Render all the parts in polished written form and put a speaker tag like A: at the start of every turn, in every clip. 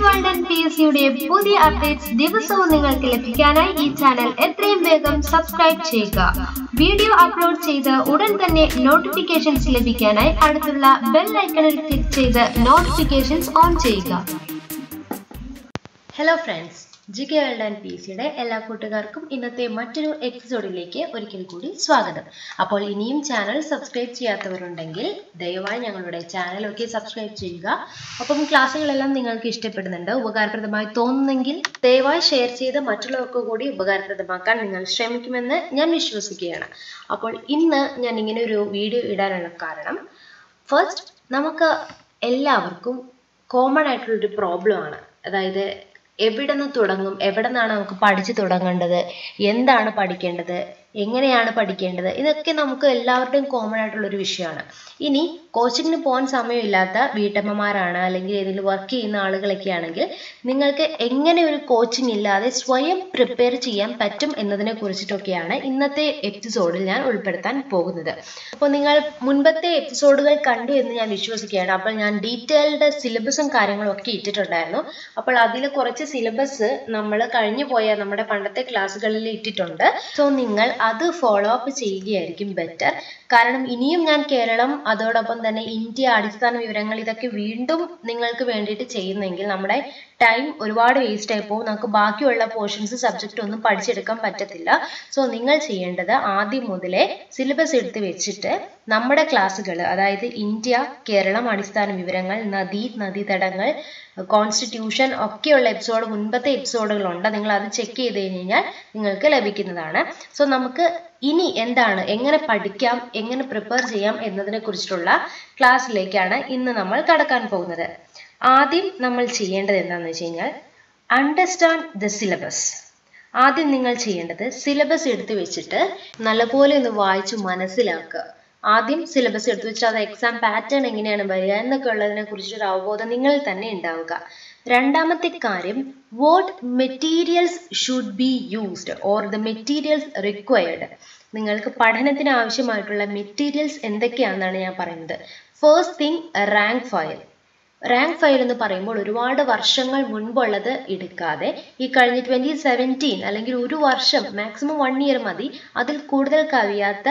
A: World and PSUടെ പുതിയ updates ദിവസവും നിങ്ങൾക്ക് ലഭിക്കാനായി ഈ ചാനൽ എത്രയും വേഗം സബ്സ്ക്രൈബ് ചെയ്യുക. വീഡിയോ അപ്ലോഡ് ചെയ്ത ഉടൻ തന്നെ നോട്ടിഫിക്കേഷൻസ് ലഭിക്കാനായി അടുത്തുള്ള ബെൽ ഐക്കണിൽ ക്ലിക്ക് ചെയ്ത് നോട്ടിഫിക്കേഷൻസ് ഓൺ ചെയ്യുക. Hello friends, GK World and PSUടെ എല്ലാ കൂട്ടുകാർക്കും ഇന്നത്തെ മറ്റൊരു എപ്പിസോഡിലേക്ക് ഒരിക്കൽ കൂടി സ്വാഗതം. അപ്പോൾ ഇനിയും ചാനൽ സബ്സ്ക്രൈബ് ചെയ്യാത്തവരുണ്ടെങ്കിൽ ദയവായി ഞങ്ങളുടെ ചാനലൊക്കെ സബ്സ്ക്രൈബ് ചെയ്യുക. അപ്പം ക്ലാസ്സുകളെല്ലാം നിങ്ങൾക്ക് ഇഷ്ടപ്പെടുന്നുണ്ട്, ഉപകാരപ്രദമായി തോന്നുന്നെങ്കിൽ ദയവായി ഷെയർ ചെയ്ത് മറ്റുള്ളവർക്ക് കൂടി ഉപകാരപ്രദമാക്കാൻ നിങ്ങൾ ശ്രമിക്കുമെന്ന് ഞാൻ വിശ്വസിക്കുകയാണ്. അപ്പോൾ ഇന്ന് ഞാൻ ഇങ്ങനെ ഒരു വീഡിയോ ഇടാനുള്ള കാരണം, ഫസ്റ്റ് നമുക്ക് എല്ലാവർക്കും കോമൺ ആയിട്ടുള്ളൊരു പ്രോബ്ലമാണ്. അതായത് എവിടെ നിന്ന് തുടങ്ങും, എവിടെ നിന്നാണ് നമുക്ക് പഠിച്ചു തുടങ്ങേണ്ടത്, എന്താണ് പഠിക്കേണ്ടത്, എങ്ങനെയാണ് പഠിക്കേണ്ടത്, ഇതൊക്കെ നമുക്ക് എല്ലാവരുടെയും കോമൺ ആയിട്ടുള്ളൊരു വിഷയമാണ്. ഇനി കോച്ചിങ്ങിന് പോകാൻ സമയമില്ലാത്ത വീട്ടമ്മമാരാണ്, അല്ലെങ്കിൽ ഏതെങ്കിലും വർക്ക് ചെയ്യുന്ന ആളുകളൊക്കെ ആണെങ്കിൽ നിങ്ങൾക്ക് എങ്ങനെ ഒരു കോച്ചിങ് ഇല്ലാതെ സ്വയം പ്രിപ്പയർ ചെയ്യാൻ പറ്റും എന്നതിനെ കുറിച്ചിട്ടൊക്കെയാണ് ഇന്നത്തെ എപ്പിസോഡിൽ ഞാൻ ഉൾപ്പെടുത്താൻ പോകുന്നത്. അപ്പോൾ നിങ്ങൾ മുൻപത്തെ എപ്പിസോഡുകൾ കണ്ടു എന്ന് ഞാൻ വിശ്വസിക്കുകയാണ്. അപ്പോൾ ഞാൻ ഡീറ്റെയിൽഡ് സിലബസും കാര്യങ്ങളും ഒക്കെ ഇട്ടിട്ടുണ്ടായിരുന്നു. അപ്പോൾ അതിൽ കുറച്ച് സിലബസ് നമ്മൾ കഴിഞ്ഞു പോയ നമ്മുടെ പണ്ടത്തെ ക്ലാസ്സുകളിൽ ഇട്ടിട്ടുണ്ട്. സോ നിങ്ങൾ അത് ഫോളോ അപ്പ് ചെയ്യുകയായിരിക്കും ബെറ്റർ. കാരണം ഇനിയും ഞാൻ കേരളം, അതോടൊപ്പം തന്നെ ഇന്ത്യ, അടിസ്ഥാന വിവരങ്ങൾ, ഇതൊക്കെ വീണ്ടും നിങ്ങൾക്ക് വേണ്ടിയിട്ട് ചെയ്യുന്നെങ്കിൽ നമ്മുടെ ടൈം ഒരുപാട് വേസ്റ്റ് ആയി പോകും. നമുക്ക് ബാക്കിയുള്ള പോർഷൻസ് സബ്ജക്റ്റ് ഒന്നും പഠിച്ചെടുക്കാൻ പറ്റത്തില്ല. സോ നിങ്ങൾ ചെയ്യേണ്ടത് ആദ്യം മുതലേ സിലബസ് എടുത്ത് വെച്ചിട്ട് നമ്മുടെ ക്ലാസ്സുകൾ, അതായത് ഇന്ത്യ, കേരളം, അടിസ്ഥാന വിവരങ്ങൾ, നദീതടങ്ങൾ, കോൺസ്റ്റിറ്റ്യൂഷൻ ഒക്കെയുള്ള എപ്പിസോഡ്, മുൻപത്തെ എപ്പിസോഡുകളുണ്ട്. നിങ്ങൾ അത് ചെക്ക് ചെയ്ത് കഴിഞ്ഞാൽ നിങ്ങൾക്ക് ലഭിക്കുന്നതാണ്. സോ നമുക്ക് ഇനി എന്താണ്, എങ്ങനെ പഠിക്കാം, എങ്ങനെ പ്രിപ്പയർ ചെയ്യാം എന്നതിനെ കുറിച്ചിട്ടുള്ള ക്ലാസ്സിലേക്കാണ് ഇന്ന് നമ്മൾ കടക്കാൻ പോകുന്നത്. ആദ്യം നമ്മൾ ചെയ്യേണ്ടത് എന്താണെന്ന് വെച്ച് കഴിഞ്ഞാൽ, അണ്ടർസ്റ്റാൻഡ് ദ സിലബസ്. ആദ്യം നിങ്ങൾ ചെയ്യേണ്ടത് സിലബസ് എടുത്ത് വെച്ചിട്ട് നല്ലപോലെ ഒന്ന് വായിച്ച് മനസ്സിലാക്കുക. ആദ്യം സിലബസ് എടുത്ത് വെച്ചാൽ അത് എക്സാം പാറ്റേൺ എങ്ങനെയാണ് വരിക എന്നൊക്കെ ഉള്ളതിനെ കുറിച്ചൊരു അവബോധം നിങ്ങളിൽ തന്നെ ഉണ്ടാവുക. രണ്ടാമത്തെ കാര്യം, what materials should be used or the materials required. നിങ്ങൾക്ക് പഠനത്തിന് ആവശ്യമായിട്ടുള്ള മെറ്റീരിയൽസ് എന്തൊക്കെയാണെന്നാണ് ഞാൻ പറയുന്നത്. First thing, rank file. Rank file എന്ന് പറയുമ്പോൾ ഒരുപാട് വർഷങ്ങൾ മുൻപുള്ളത് എടുക്കാതെ ഈ കഴിഞ്ഞ 2017 അല്ലെങ്കിൽ ഒരു വർഷം, മാക്സിമം 1 ഇയർ മതി, അതിൽ കൂടുതൽ കവിയാത്ത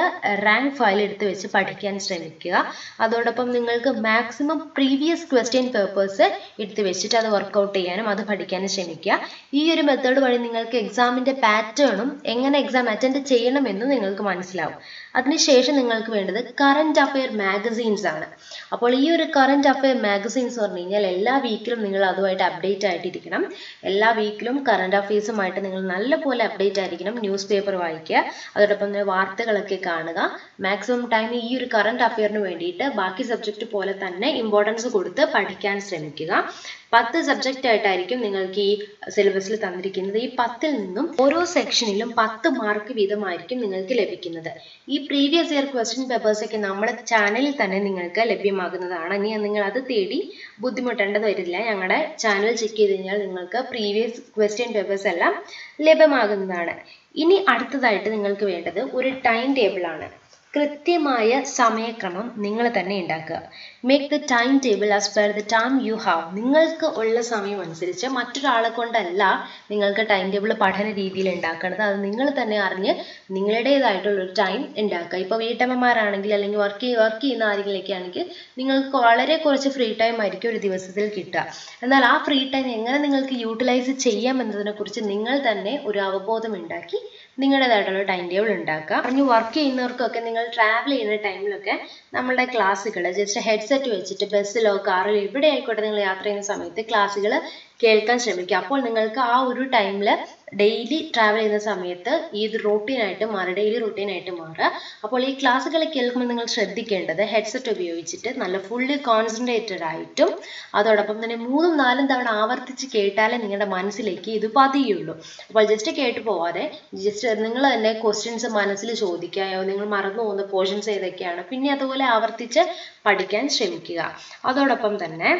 A: റാങ്ക് ഫയൽ എടുത്ത് വെച്ച് പഠിക്കാൻ ശ്രമിക്കുക. അതോടൊപ്പം നിങ്ങൾക്ക് മാക്സിമം പ്രീവിയസ് ക്വസ്റ്റ്യൻ പേപ്പേഴ്സ് എടുത്ത് വെച്ചിട്ട് അത് വർക്കൗട്ട് ചെയ്യാനും അത് പഠിക്കാനും ശ്രമിക്കുക. ഈ ഒരു മെത്തേഡ് വഴി നിങ്ങൾക്ക് എക്സാമിൻ്റെ പാറ്റേണും എങ്ങനെ എക്സാം അറ്റൻഡ് ചെയ്യണമെന്നും നിങ്ങൾക്ക് മനസ്സിലാവും. അതിനുശേഷം നിങ്ങൾക്ക് വേണ്ടത് കറന്റ് അഫെയർ മാഗസീൻസ് ആണ്. അപ്പോൾ ഈ ഒരു കറന്റ് അഫെയർ മാഗസീൻസ് പറഞ്ഞു കഴിഞ്ഞാൽ എല്ലാ വീക്കിലും നിങ്ങൾ അതുമായിട്ട് അപ്ഡേറ്റ് ആയിട്ടിരിക്കണം. എല്ലാ വീക്കിലും കറന്റ് അഫെയർസുമായിട്ട് നിങ്ങൾ നല്ലപോലെ അപ്ഡേറ്റ് ആയിരിക്കണം. ന്യൂസ് പേപ്പർ വായിക്കുക, അതോടൊപ്പം തന്നെ വാർത്തകളൊക്കെ കാണുക. മാക്സിമം ടൈം ഈ ഒരു കറന്റ് അഫെയറിന് വേണ്ടിയിട്ട് ബാക്കി സബ്ജക്റ്റ് പോലെ തന്നെ ഇമ്പോർട്ടൻസ് കൊടുത്ത് പഠിക്കാൻ ശ്രമിക്കുക. 10 സബ്ജക്റ്റ് ആയിട്ടായിരിക്കും നിങ്ങൾക്ക് ഈ സിലബസിൽ തന്നിരിക്കുന്നത്. ഈ 10ൽ നിന്നും ഓരോ സെക്ഷനിലും 10 മാർക്ക് വീതമായിരിക്കും നിങ്ങൾക്ക് ലഭിക്കുന്നത്. ഈ പ്രീവിയസ് ഇയർ ക്വസ്റ്റ്യൻ പേപ്പേഴ്സ് ഒക്കെ നമ്മുടെ ചാനലിൽ തന്നെ നിങ്ങൾക്ക് ലഭ്യമാകുന്നതാണ്. ഇനി നിങ്ങൾ അത് തേടി ബുദ്ധിമുട്ടേണ്ടത് വരില്ല. ഞങ്ങളുടെ ചാനൽ ചെക്ക് ചെയ്ത് കഴിഞ്ഞാൽ നിങ്ങൾക്ക് പ്രീവിയസ് ക്വസ്റ്റ്യൻ പേപ്പേഴ്സ് എല്ലാം ലഭ്യമാകുന്നതാണ്. ഇനി അടുത്തതായിട്ട് നിങ്ങൾക്ക് വേണ്ടത് ഒരു ടൈം ടേബിൾ ആണ്. കൃത്യമായ സമയക്രമം നിങ്ങൾ തന്നെ ഉണ്ടാക്കുക. Make the time table as per the time you have. നിങ്ങൾക്ക് ഉള്ള സമയം അനുസരിച്ച്, മറ്റൊരാളെ കൊണ്ടല്ല നിങ്ങൾക്ക് ടൈം ടേബിൾ പഠന രീതിയിൽ ഉണ്ടാക്കേണ്ടത്. അത് നിങ്ങൾ തന്നെ അറിഞ്ഞ് നിങ്ങളുടേതായിട്ടുള്ളൊരു ടൈം ഉണ്ടാക്കുക. ഇപ്പോൾ വീട്ടമ്മമാരാണെങ്കിൽ അല്ലെങ്കിൽ വർക്ക് ചെയ്യുന്ന ആരെങ്കിലൊക്കെ ആണെങ്കിൽ നിങ്ങൾക്ക് വളരെ കുറച്ച് ഫ്രീ ടൈം ആയിരിക്കും ഒരു ദിവസത്തിൽ കിട്ടുക. എന്നാൽ ആ ഫ്രീ ടൈം എങ്ങനെ നിങ്ങൾക്ക് യൂട്ടിലൈസ് ചെയ്യാം എന്നതിനെക്കുറിച്ച് നിങ്ങൾ തന്നെ ഒരു അവബോധം ഉണ്ടാക്കി നിങ്ങളുടേതായിട്ടുള്ള ടൈം ടേബിൾ ഉണ്ടാക്കുക. പറഞ്ഞു വർക്ക് ചെയ്യുന്നവർക്കൊക്കെ നിങ്ങൾ ട്രാവൽ ചെയ്യുന്ന ടൈമിലൊക്കെ നമ്മളുടെ ക്ലാസ്സുകൾ ജസ്റ്റ് ഹെഡ്സെറ്റ് വെച്ചിട്ട് ബസ്സിലോ കാറിലോ എവിടെ ആയിക്കോട്ടെ നിങ്ങൾ യാത്ര ചെയ്യുന്ന സമയത്ത് ക്ലാസ്സുകൾ കേൾക്കാൻ ശ്രമിക്കുക. അപ്പോൾ നിങ്ങൾക്ക് ആ ഒരു ടൈമിൽ ഡെയിലി ട്രാവൽ ചെയ്യുന്ന സമയത്ത് ഈ റൂട്ടീനായിട്ട് മാറുക, ഡെയിലി റൂട്ടീനായിട്ട് മാറുക. അപ്പോൾ ഈ ക്ലാസ്സുകൾ കേൾക്കുമ്പോൾ നിങ്ങൾ ശ്രദ്ധിക്കേണ്ടത് ഹെഡ്സെറ്റ് ഉപയോഗിച്ചിട്ട് നല്ല ഫുള്ളി കോൺസെൻട്രേറ്റഡ് ആയിട്ടും അതോടൊപ്പം തന്നെ 3-4 തവണ ആവർത്തിച്ച് കേട്ടാലേ നിങ്ങളുടെ മനസ്സിലേക്ക് ഇത് പതിയുള്ളൂ. അപ്പോൾ ജസ്റ്റ് കേട്ട് പോവാതെ ജസ്റ്റ് നിങ്ങൾ തന്നെ ക്വസ്റ്റ്യൻസ് മനസ്സിൽ ചോദിക്കുകയോ, നിങ്ങൾ മറന്നു പോകുന്ന പോർഷൻസ് ഏതൊക്കെയാണ്, പിന്നെ അതുപോലെ ആവർത്തിച്ച് പഠിക്കാൻ ശ്രമിക്കുക. അതോടൊപ്പം തന്നെ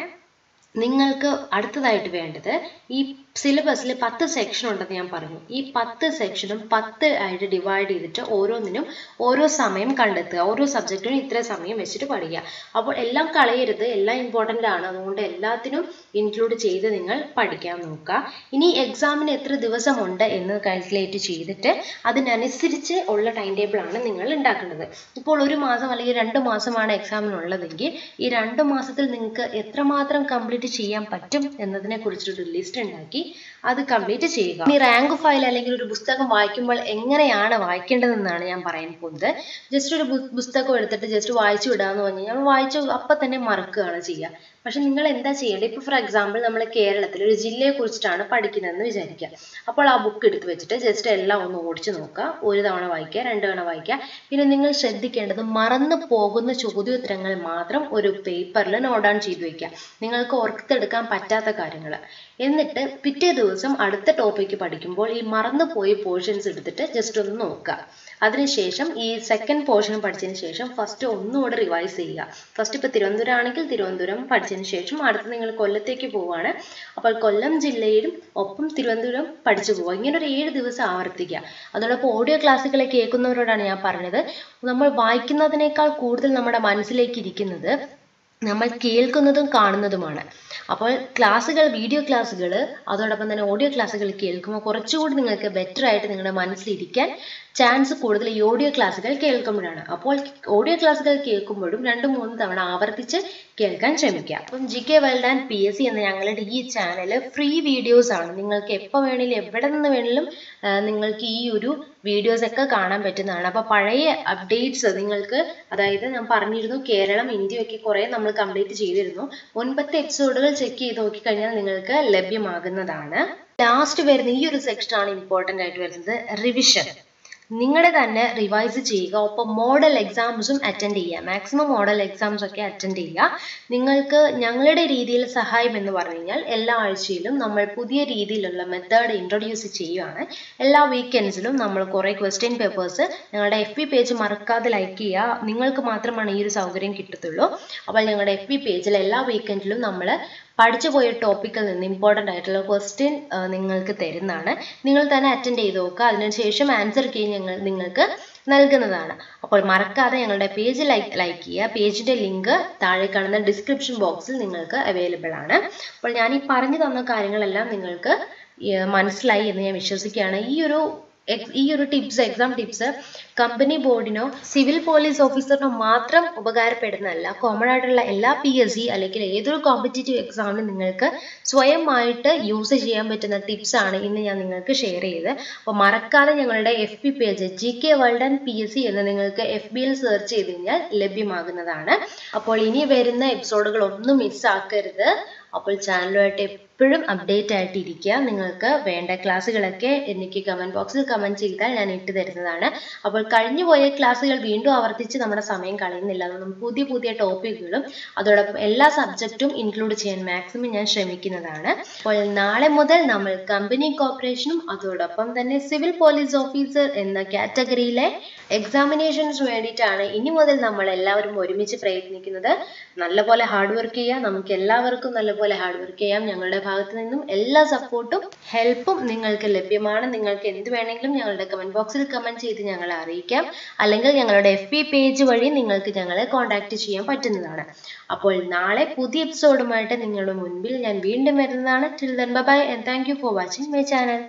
A: നിങ്ങൾക്ക് അടുത്തതായിട്ട് വേണ്ടത് ഈ സിലബസിൽ 10 സെക്ഷൻ ഉണ്ടെന്ന് ഞാൻ പറഞ്ഞു. ഈ 10 സെക്ഷനും 10 ആയിട്ട് ഡിവൈഡ് ചെയ്തിട്ട് ഓരോന്നിനും ഓരോ സമയം കണ്ടെത്തുക. ഓരോ സബ്ജക്റ്റിനും ഇത്ര സമയം വെച്ചിട്ട് പഠിക്കുക. അപ്പോൾ എല്ലാം കളയരുത്, എല്ലാം ഇമ്പോർട്ടൻ്റ് ആണ്. അതുകൊണ്ട് എല്ലാത്തിനും ഇൻക്ലൂഡ് ചെയ്ത് നിങ്ങൾ പഠിക്കാൻ നോക്കുക. ഇനി എക്സാമിന് എത്ര ദിവസമുണ്ട് എന്ന് കാൽക്കുലേറ്റ് ചെയ്തിട്ട് അതിനനുസരിച്ച് ഉള്ള ടൈം ടേബിൾ ആണ് നിങ്ങൾ ഉണ്ടാക്കേണ്ടത്. ഇപ്പോൾ 1 മാസം അല്ലെങ്കിൽ 2 മാസമാണ് എക്സാമിനുള്ളതെങ്കിൽ ഈ 2 മാസത്തിൽ നിങ്ങൾക്ക് എത്രമാത്രം കംപ്ലീറ്റ് ചെയ്യാൻ പറ്റും എന്നതിനെ കുറിച്ചൊരു ലിസ്റ്റ് ഉണ്ടാക്കി അത് കംപ്ലീറ്റ് ചെയ്യുക. ഇനി റാങ്ക് ഫയൽ അല്ലെങ്കിൽ ഒരു പുസ്തകം വായിക്കുമ്പോൾ എങ്ങനെയാണ് വായിക്കേണ്ടതെന്നാണ് ഞാൻ പറയാൻ പോകുന്നത്. ജസ്റ്റ് ഒരു പുസ്തകം എടുത്തിട്ട് ജസ്റ്റ് വായിച്ചു വിടാന്ന് പറഞ്ഞു കഴിഞ്ഞാൽ വായിച്ചു അപ്പം തന്നെ മറക്കുകയാണ് ചെയ്യുക. പക്ഷെ നിങ്ങൾ എന്താ ചെയ്യേണ്ടത്? ഇപ്പോൾ ഫോർ എക്സാമ്പിൾ നമ്മൾ കേരളത്തിൽ ഒരു ജില്ലയെ കുറിച്ചിട്ടാണ് പഠിക്കുന്നതെന്ന് വിചാരിക്കുക. അപ്പോൾ ആ ബുക്ക് എടുത്ത് വെച്ചിട്ട് ജസ്റ്റ് എല്ലാം ഒന്ന് ഓടിച്ചു നോക്കുക. 1 തവണ വായിക്കുക, 2 തവണ വായിക്കുക. പിന്നെ നിങ്ങൾ ശ്രദ്ധിക്കേണ്ടത് മറന്നു പോകുന്ന ചോദ്യോത്തരങ്ങൾ മാത്രം ഒരു പേപ്പറിൽ നോട്ട് ഡൗൺ ചെയ്ത് വെക്കുക, നിങ്ങൾക്ക് ഓർത്തെടുക്കാൻ പറ്റാത്ത കാര്യങ്ങൾ. എന്നിട്ട് പിറ്റേ ദിവസം അടുത്ത ടോപ്പിക്ക് പഠിക്കുമ്പോൾ ഈ മറന്നുപോയ പോർഷൻസ് എടുത്തിട്ട് ജസ്റ്റ് ഒന്ന് നോക്കുക. അതിനുശേഷം ഈ സെക്കൻഡ് പോർഷൻ പഠിച്ചതിന് ശേഷം ഫസ്റ്റ് ഒന്നുകൂടെ റിവൈസ് ചെയ്യുക. ഫസ്റ്റ് ഇപ്പോൾ തിരുവനന്തപുരം ആണെങ്കിൽ തിരുവനന്തപുരം പഠിച്ചതിന് ശേഷം അടുത്ത് നിങ്ങൾ കൊല്ലത്തേക്ക് പോവുകയാണ്, അപ്പോൾ കൊല്ലം ജില്ലയിലും ഒപ്പം തിരുവനന്തപുരം പഠിച്ചു പോവുക. ഇങ്ങനെ ഒരു 7 ദിവസം ആവർത്തിക്കുക. അതോടൊപ്പം ഓഡിയോ ക്ലാസ്സുകളെ കേൾക്കുന്നവരോടാണ് ഞാൻ പറഞ്ഞത്, നമ്മൾ വായിക്കുന്നതിനേക്കാൾ കൂടുതൽ നമ്മുടെ മനസ്സിലേക്ക് ഇരിക്കുന്നത് നമ്മൾ കേൾക്കുന്നതും കാണുന്നതുമാണ്. അപ്പോൾ ക്ലാസ്സുകൾ, വീഡിയോ ക്ലാസ്സുകൾ അതോടൊപ്പം തന്നെ ഓഡിയോ ക്ലാസ്സുകൾ കേൾക്കുമ്പോൾ കുറച്ചുകൂടി നിങ്ങൾക്ക് ബെറ്റർ ആയിട്ട് നിങ്ങളുടെ മനസ്സിലിരിക്കാൻ ചാൻസ് കൂടുതൽ ഈ ഓഡിയോ ക്ലാസ്സുകൾ കേൾക്കുമ്പോഴാണ്. അപ്പോൾ ഓഡിയോ ക്ലാസ്സുകൾ കേൾക്കുമ്പോഴും 2-3 തവണ ആവർത്തിച്ച് കേൾക്കാൻ ശ്രമിക്കുക. അപ്പം GK വേൾഡ് ആൻഡ് PSC എന്ന ഞങ്ങളുടെ ഈ ചാനൽ ഫ്രീ വീഡിയോസ് ആണ്. നിങ്ങൾക്ക് എപ്പോൾ വേണമെങ്കിലും എവിടെ നിന്ന് വേണമെങ്കിലും നിങ്ങൾക്ക് ഈ ഒരു വീഡിയോസ് ഒക്കെ കാണാൻ പറ്റുന്നതാണ്. അപ്പോൾ പഴയ അപ്ഡേറ്റ്സ് നിങ്ങൾക്ക്, അതായത് ഞാൻ പറഞ്ഞിരുന്നു കേരളം ഇന്ത്യയൊക്കെ കുറേ നമ്മൾ കംപ്ലീറ്റ് ചെയ്തിരുന്നു. മുൻപത്തെ എപ്പിസോഡുകൾ ചെക്ക് ചെയ്ത് നോക്കിക്കഴിഞ്ഞാൽ നിങ്ങൾക്ക് ലഭ്യമാകുന്നതാണ്. ലാസ്റ്റ് വരുന്ന ഈ ഒരു സെക്ഷനാണ് ഇമ്പോർട്ടൻ്റ് ആയിട്ട് വരുന്നത്, റിവിഷൻ. നിങ്ങളുടെ തന്നെ റിവൈസ് ചെയ്യുക, ഒപ്പം മോഡൽ എക്സാംസും അറ്റൻഡ് ചെയ്യുക. മാക്സിമം മോഡൽ എക്സാംസ് ഒക്കെ അറ്റൻഡ് ചെയ്യുക. നിങ്ങൾക്ക് ഞങ്ങളുടെ രീതിയിൽ സഹായം എന്ന് പറഞ്ഞു കഴിഞ്ഞാൽ എല്ലാ ആഴ്ചയിലും നമ്മൾ പുതിയ രീതിയിലുള്ള മെത്തേഡ് ഇൻട്രൊഡ്യൂസ് ചെയ്യുകയാണ്. എല്ലാ വീക്കെൻഡ്സിലും നമ്മൾ കുറേ ക്വസ്റ്റ്യൻ പേപ്പേഴ്സ് ഞങ്ങളുടെ FB പേജ് മറക്കാതെ ലൈക്ക് ചെയ്യുക. നിങ്ങൾക്ക് മാത്രമാണ് ഈ ഒരു സൗകര്യം കിട്ടത്തുള്ളൂ. അപ്പോൾ ഞങ്ങളുടെ FB പേജിൽ എല്ലാ വീക്കെൻഡിലും നമ്മൾ പഠിച്ചു പോയ ടോപ്പിക്കിൽ നിന്ന് ഇമ്പോർട്ടൻ്റ് ആയിട്ടുള്ള ക്വസ്റ്റ്യൻ നിങ്ങൾക്ക് തരുന്നതാണ്. നിങ്ങൾ തന്നെ അറ്റൻഡ് ചെയ്ത് നോക്കുക. അതിനുശേഷം ആൻസർ കീ നിങ്ങൾക്ക് നൽകുന്നതാണ്. അപ്പോൾ മറക്കാതെ ഞങ്ങളുടെ പേജ് ലൈക്ക് ചെയ്യുക. പേജിൻ്റെ ലിങ്ക് താഴെ കാണുന്ന ഡിസ്ക്രിപ്ഷൻ ബോക്സിൽ നിങ്ങൾക്ക് അവൈലബിൾ ആണ്. അപ്പോൾ ഞാൻ ഈ പറഞ്ഞു തന്ന കാര്യങ്ങളെല്ലാം നിങ്ങൾക്ക് മനസ്സിലായി എന്ന് ഞാൻ വിശ്വസിക്കുകയാണ്. ഈ ഒരു ടിപ്സ്, എക്സാം ടിപ്സ് കമ്പനി ബോർഡിനോ സിവിൽ പോലീസ് ഓഫീസറിനോ മാത്രം ഉപകാരപ്പെടുന്നതല്ല. കോമൺ ആയിട്ടുള്ള എല്ലാ PSC അല്ലെങ്കിൽ ഏതൊരു കോമ്പറ്റേറ്റീവ് എക്സാമിനും നിങ്ങൾക്ക് സ്വയമായിട്ട് യൂസ് ചെയ്യാൻ പറ്റുന്ന ടിപ്സ് ആണ് ഇന്ന് ഞാൻ നിങ്ങൾക്ക് ഷെയർ ചെയ്തത്. അപ്പോൾ മറക്കാതെ ഞങ്ങളുടെ FB page GK world and PSC എന്ന് നിങ്ങൾക്ക് FBയിൽ സെർച്ച് ചെയ്ത് കഴിഞ്ഞാൽ ലഭ്യമാകുന്നതാണ്. അപ്പോൾ ഇനി വരുന്ന എപ്പിസോഡുകൾ ഒന്നും മിസ്സാക്കരുത്. അപ്പോൾ ചാനലുമായിട്ട് എപ്പോഴും അപ്ഡേറ്റ് ആയിട്ട് ഇരിക്കുക. നിങ്ങൾക്ക് വേണ്ട ക്ലാസ്സുകളൊക്കെ എനിക്ക് കമൻറ്റ് ബോക്സിൽ കമൻറ്റ് ചെയ്താൽ ഞാൻ ഇട്ട് തരുന്നതാണ്. അപ്പോൾ കഴിഞ്ഞു പോയ ക്ലാസ്സുകൾ വീണ്ടും ആവർത്തിച്ച് നമ്മുടെ സമയം കളയുന്നില്ല. നമ്മൾ പുതിയ ടോപ്പിക്കുകളും അതോടൊപ്പം എല്ലാ സബ്ജക്റ്റും ഇൻക്ലൂഡ് ചെയ്യാൻ മാക്സിമം ഞാൻ ശ്രമിക്കുന്നതാണ്. അപ്പോൾ നാളെ മുതൽ നമ്മൾ കമ്പനി കോർപ്പറേഷനും അതോടൊപ്പം തന്നെ സിവിൽ പോലീസ് ഓഫീസർ എന്ന കാറ്റഗറിയിലെ എക്സാമിനേഷൻസ് വേണ്ടിയിട്ടാണ് ഇനി മുതൽ നമ്മൾ എല്ലാവരും ഒരുമിച്ച് പ്രയത്നിക്കുന്നത്. നല്ലപോലെ ഹാർഡ് വർക്ക് ചെയ്യുക. നമുക്ക് എല്ലാവർക്കും നല്ലപോലെ ഹാർഡ് വർക്ക് ചെയ്യാം. ഞങ്ങളുടെ ഭാഗത്തു നിന്നും എല്ലാ സപ്പോർട്ടും ഹെൽപ്പും നിങ്ങൾക്ക് ലഭ്യമാണ്. നിങ്ങൾക്ക് എന്ത് വേണമെങ്കിലും ഞങ്ങളുടെ കമൻറ്റ് ബോക്സിൽ കമൻറ്റ് ചെയ്ത് ഞങ്ങളെ അറിയിക്കാം. അല്ലെങ്കിൽ ഞങ്ങളുടെ FB പേജ് വഴി നിങ്ങൾക്ക് ഞങ്ങളെ കോൺടാക്ട് ചെയ്യാൻ പറ്റുന്നതാണ്. അപ്പോൾ നാളെ പുതിയ എപ്പിസോഡുമായിട്ട് നിങ്ങളുടെ മുൻപിൽ ഞാൻ വീണ്ടും വരുന്നതാണ്. Till then, bye bye and thank you for watching my channel.